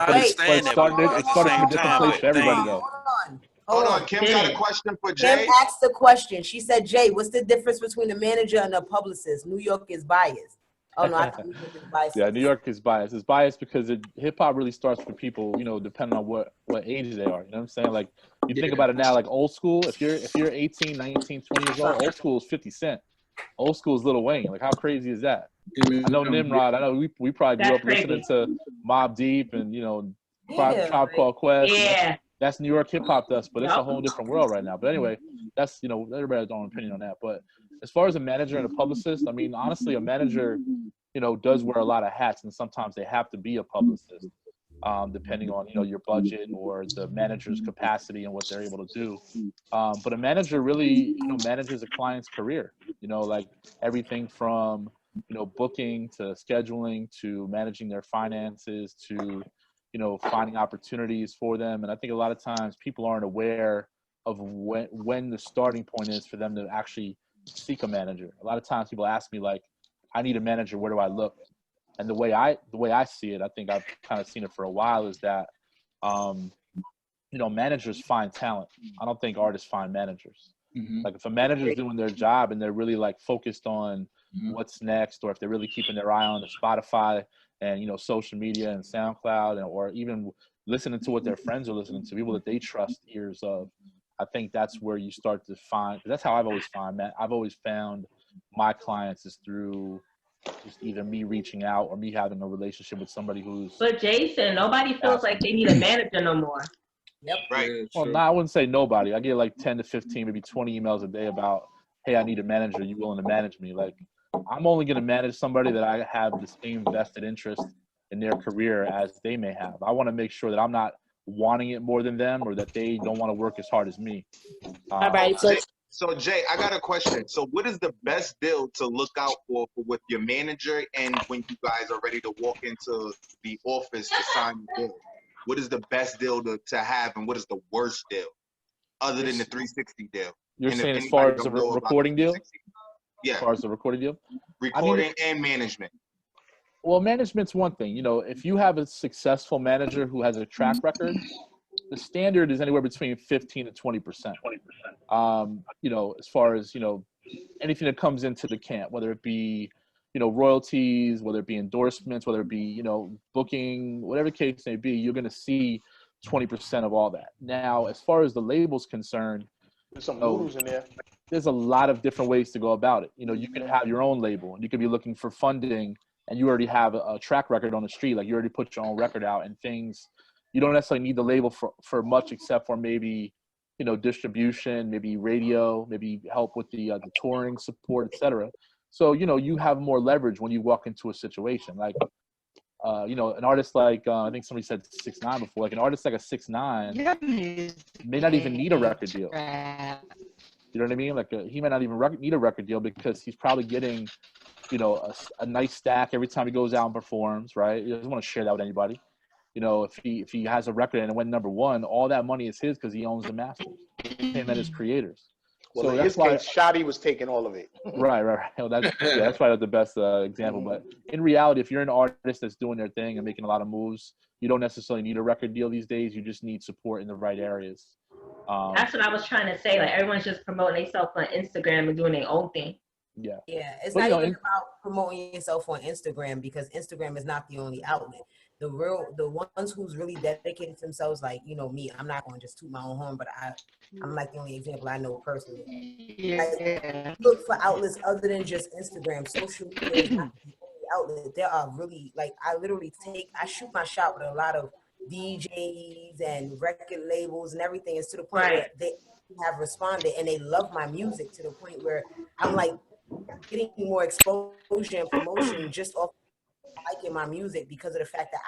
I understand that, but it at the started from same a different time, place for everybody, though. Hold on. Kim got a question for Jay. Kim asked the question. She said, Jay, what's the difference between a manager and a publicist? New York is biased. Oh, no, I think New York is biased. Yeah, New York is biased. It's biased because hip-hop really starts for people, depending on what age they are. You know what I'm saying? Like, you think about it now, like old school, if you're 18, 19, 20 years old, old school is 50 Cent. Old school is Lil Wayne. Like, how crazy is that? I know Nimrod. I know we probably grew up listening to Mobb Deep and, Tribe Called Quest. Yeah. That's New York hip-hop to us, but it's a whole different world right now. But anyway, that's, everybody has their own opinion on that. But as far as a manager and a publicist, I mean, honestly, a manager, does wear a lot of hats, and sometimes they have to be a publicist, depending on, your budget or the manager's capacity and what they're able to do. But a manager really, manages a client's career, like everything from, booking to scheduling to managing their finances to, finding opportunities for them. And I think a lot of times people aren't aware of when the starting point is for them to actually seek a manager. A lot of times people ask me, like, I need a manager, where do I look? And the way I see it, I think I've kind of seen it for a while, is that, managers find talent. I don't think artists find managers. Mm-hmm. Like, if a manager is doing their job and they're really like focused on what's next, or if they're really keeping their eye on the Spotify and, social media and SoundCloud, or even listening to what their friends are listening to, people that they trust ears of, I think that's where you start to find, that's how I've always found my clients, is through just either me reaching out or me having a relationship with somebody who's. But Jason, nobody feels like they need a manager no more. Yep. Right. Well, no, I wouldn't say nobody. I get like 10 to 15, maybe 20 emails a day about, hey, I need a manager. You willing to manage me? Like, I'm only going to manage somebody that I have the same vested interest in their career as they may have. I want to make sure that I'm not wanting it more than them, or that they don't want to work as hard as me. All right. So Jay, I got a question. So what is the best deal to look out for with your manager, and when you guys are ready to walk into the office to sign the deal? What is the best deal to have, and what is the worst deal, other than the 360 deal? You're saying as far as a recording deal? Yeah. As far as the recording deal? Recording and management. Well, management's one thing. If you have a successful manager who has a track record, the standard is anywhere between 15 to 20%. As far as, anything that comes into the camp, whether it be, royalties, whether it be endorsements, whether it be, booking, whatever the case may be, you're going to see 20% of all that. Now, as far as the label's concerned, there's some rules in there. There's a lot of different ways to go about it. You could have your own label, and you could be looking for funding, and you already have a track record on the street. Like, you already put your own record out and things. You don't necessarily need the label for much, except for maybe, distribution, maybe radio, maybe help with the touring support, etc. So, you have more leverage when you walk into a situation. Like, an artist like, I think somebody said 6ix9ine before, like an artist like a 6ix9ine may not even need a record deal. You know what I mean? Like, he might not even need a record deal, because he's probably getting, a nice stack every time he goes out and performs, right? He doesn't want to share that with anybody. If he has a record and it went #1, all that money is his, because he owns the masters, him and his creators. Well, so in that's his case, Shotty was taking all of it. Right. Well, that's probably the best example. But in reality, if you're an artist that's doing their thing and making a lot of moves, you don't necessarily need a record deal these days. You just need support in the right areas. That's what I was trying to say. Like, everyone's just promoting themselves on Instagram and doing their own thing. Yeah. It's not even about promoting yourself on Instagram, because Instagram is not the only outlet. The ones who's really dedicated themselves, like, me, I'm not going to just toot my own horn, but I'm like the only example I know personally. Like, look for outlets other than just Instagram. Social media is not the only outlet. There are really, like, I shoot my shot with a lot of DJs and record labels and everything. It's to the point where they have responded and they love my music, to the point where I'm like getting more exposure and promotion just off liking my music, because of the fact that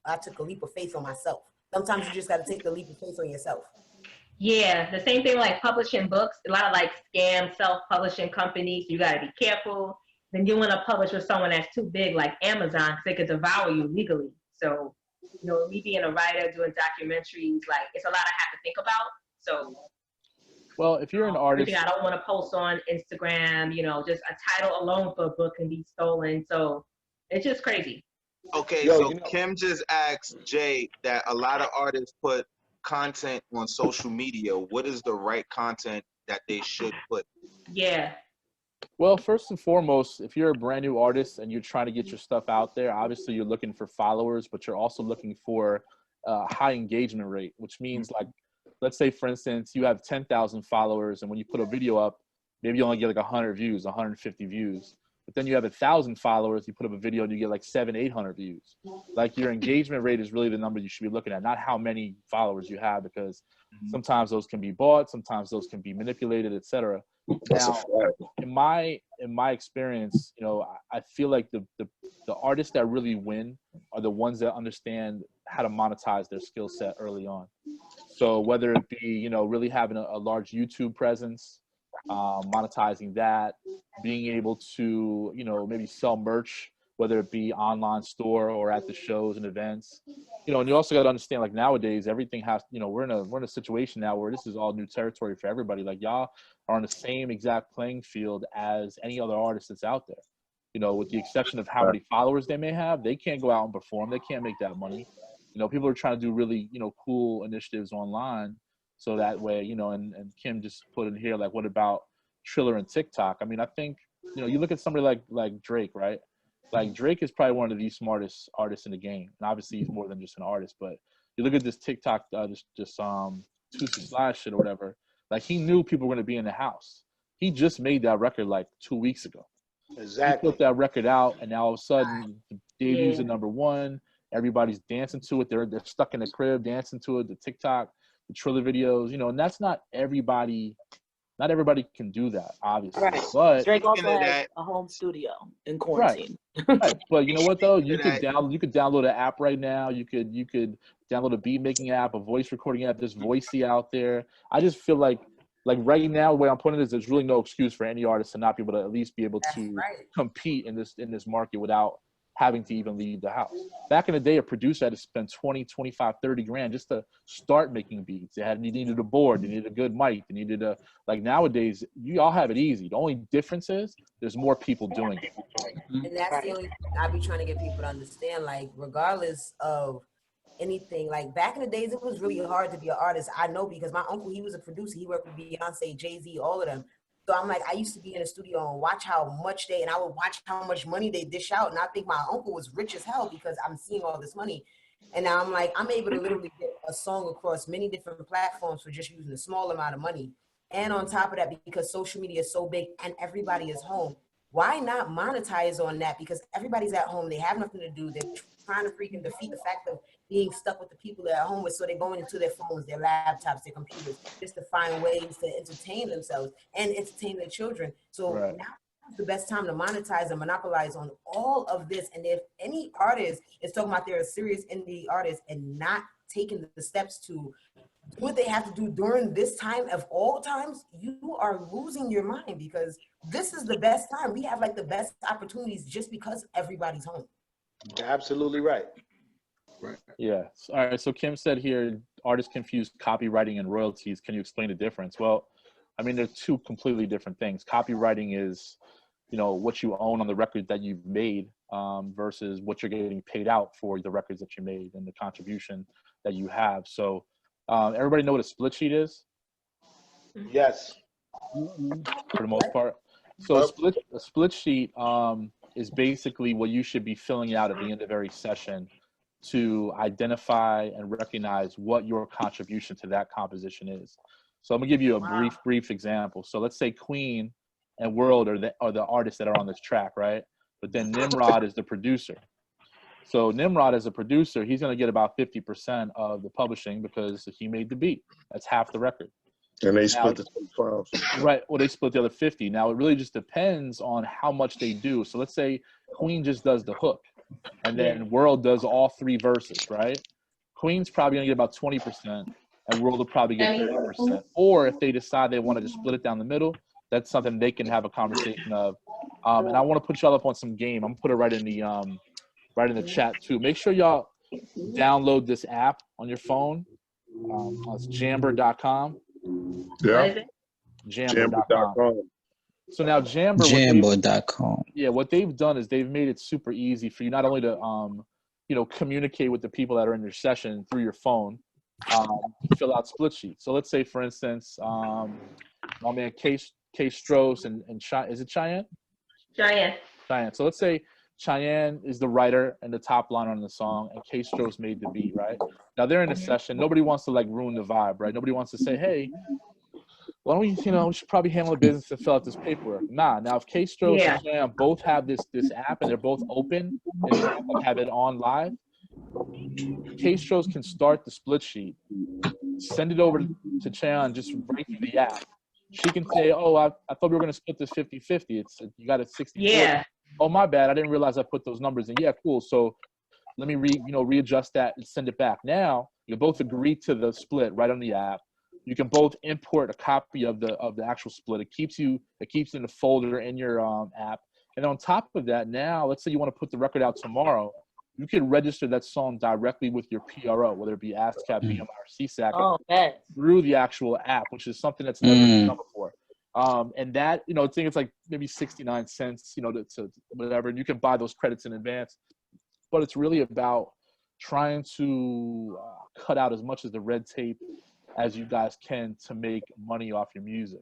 I took a leap of faith on myself. Sometimes you just got to take the leap of faith on yourself. Yeah, the same thing like publishing books. A lot of like scam self-publishing companies. You got to be careful. Then you want to publish with someone that's too big, like Amazon, because they could devour you legally. So, me being a writer, doing documentaries, like, it's a lot I have to think about. So, well, if you're an artist, I don't want to post on Instagram. Just a title alone for a book can be stolen. So it's just crazy. Okay, Yo, so you know, Kim just asked Jay that a lot of artists put content on social media. What is the right content that they should put? Yeah. Well, first and foremost, if you're a brand new artist and you're trying to get your stuff out there, obviously you're looking for followers, but you're also looking for a high engagement rate, which means like, let's say for instance, you have 10,000 followers, and when you put a video up, maybe you only get like 100 views, 150 views. But then you have 1,000 followers, you put up a video and you get like 700-800 views. Like your engagement rate is really the number you should be looking at, not how many followers you have, because sometimes those can be bought, sometimes those can be manipulated, etc. Now, in my experience, you know, I feel like the artists that really win are the ones that understand how to monetize their skill set early on. So whether it be, you know, really having a large YouTube presence, monetizing that, being able to, you know, maybe sell merch, whether it be online store or at the shows and events, you know, and you also got to understand, like nowadays, everything has, you know, we're in a situation now where this is all new territory for everybody. Like y'all are on the same exact playing field as any other artist that's out there. You know, with the exception of how many followers they may have, they can't go out and perform. They can't make that money. You know, people are trying to do really, you know, cool initiatives online. So that way, you know, and Kim just put in here, like, what about Triller and TikTok? I mean, I think, you know, you look at somebody like Drake, right? Like Drake is probably one of the smartest artists in the game. And obviously he's more than just an artist, but you look at this TikTok, this Tuesday Slide shit or whatever, like he knew people were going to be in the house. He just made that record like 2 weeks ago. exactly. He put that record out, and now all of a sudden, the debut's at #1. Everybody's dancing to it. They're stuck in the crib dancing to it. The TikTok, the Triller videos, you know, and that's not everybody. Not everybody can do that, obviously. Right. But Drake also Speaking of has that- a home studio in quarantine. right. But you know what though? You Speaking could download an app right now. You could download a beat making app, a voice recording app. There's Voicey out there. I just feel like right now, the way I'm putting it is there's really no excuse for any artist to not be able to at least be able to compete in this market without having to even leave the house. Back in the day, a producer had to spend 20, 25, 30 grand just to start making beats. They needed a board, they needed a good mic, they needed like nowadays, you all have it easy. The only difference is there's more people doing it. And that's the only thing I be trying to get people to understand, like, regardless of anything, like back in the days, it was really hard to be an artist. I know because my uncle, he was a producer. He worked with Beyonce, Jay-Z, all of them. So I'm like, I used to be in the studio and watch how much and I would watch how much money they dish out. And I think my uncle was rich as hell because I'm seeing all this money. And now I'm like, I'm able to literally get a song across many different platforms for just using a small amount of money. And on top of that, because social media is so big and everybody is home, why not monetize on that? Because everybody's at home. They have nothing to do. They're trying to freaking defeat the fact of being stuck with the people they're at home with. So they're going into their phones, their laptops, their computers, just to find ways to entertain themselves and entertain their children. So now is the best time to monetize and monopolize on all of this. And if any artist is talking about they're a serious indie artist and not taking the steps to do what they have to do during this time of all times, you are losing your mind, because this is the best time. We have like the best opportunities just because everybody's home. You're absolutely right. Right. Yeah. All right. So Kim said here, artists confuse copywriting and royalties. Can you explain the difference? Well, I mean, they're two completely different things. Copywriting is, you know, what you own on the record that you've made versus what you're getting paid out for the records that you made and the contribution that you have. So everybody know what a split sheet is? Yes. For the most part. So a split sheet is basically what you should be filling out at the end of every session to identify and recognize what your contribution to that composition is. So I'm gonna give you a brief example. So let's say Queen and World are the artists that are on this track, right? But then Nimrod is the producer. So Nimrod as a producer, he's gonna get about 50% of the publishing because he made the beat. That's half the record. And they split the 12. Right. Well, they split the other 50. Now it really just depends on how much they do. So let's say Queen just does the hook, and then World does all 3 verses, right? Queen's probably gonna get about 20%, and World will probably get 30%. Or if they decide they want to just split it down the middle, that's something they can have a conversation of. And I want to put y'all up on some game. I'm gonna put it right in the chat too. Make sure y'all download this app on your phone. It's jamber.com. Yeah. Jamber.com. So now Jambo, Jambo.com. yeah, what they've done is they've made it super easy for you not only to communicate with the people that are in your session through your phone, fill out split sheets. So let's say, for instance, my man K Stross and is it Cheyenne? Cheyenne. So let's say Cheyenne is the writer and the top line on the song, and K Stross made the beat, right? Now they're in a session. Nobody wants to like ruin the vibe, right? Nobody wants to say, hey, why don't we, we should probably handle the business and fill out this paperwork. Nah, now if K Stross and Cheyenne both have this app and they're both open and have it on live, K Stross can start the split sheet, send it over to Cheyenne just right through the app. She can say, oh, I thought we were going to split this 50-50. You got it 60-40. Yeah. Oh, my bad. I didn't realize I put those numbers in. Yeah, cool. So let me readjust that and send it back. Now you both agree to the split right on the app. You can both import a copy of the actual split. It keeps in the folder in your app. And on top of that, now let's say you want to put the record out tomorrow. You can register that song directly with your PRO, whether it be ASCAP, BMI, or CSAC, through the actual app, which is something that's never been done before. And that, I think it's like maybe 69 cents, to whatever. And you can buy those credits in advance. But it's really about trying to cut out as much of the red tape as you guys can to make money off your music.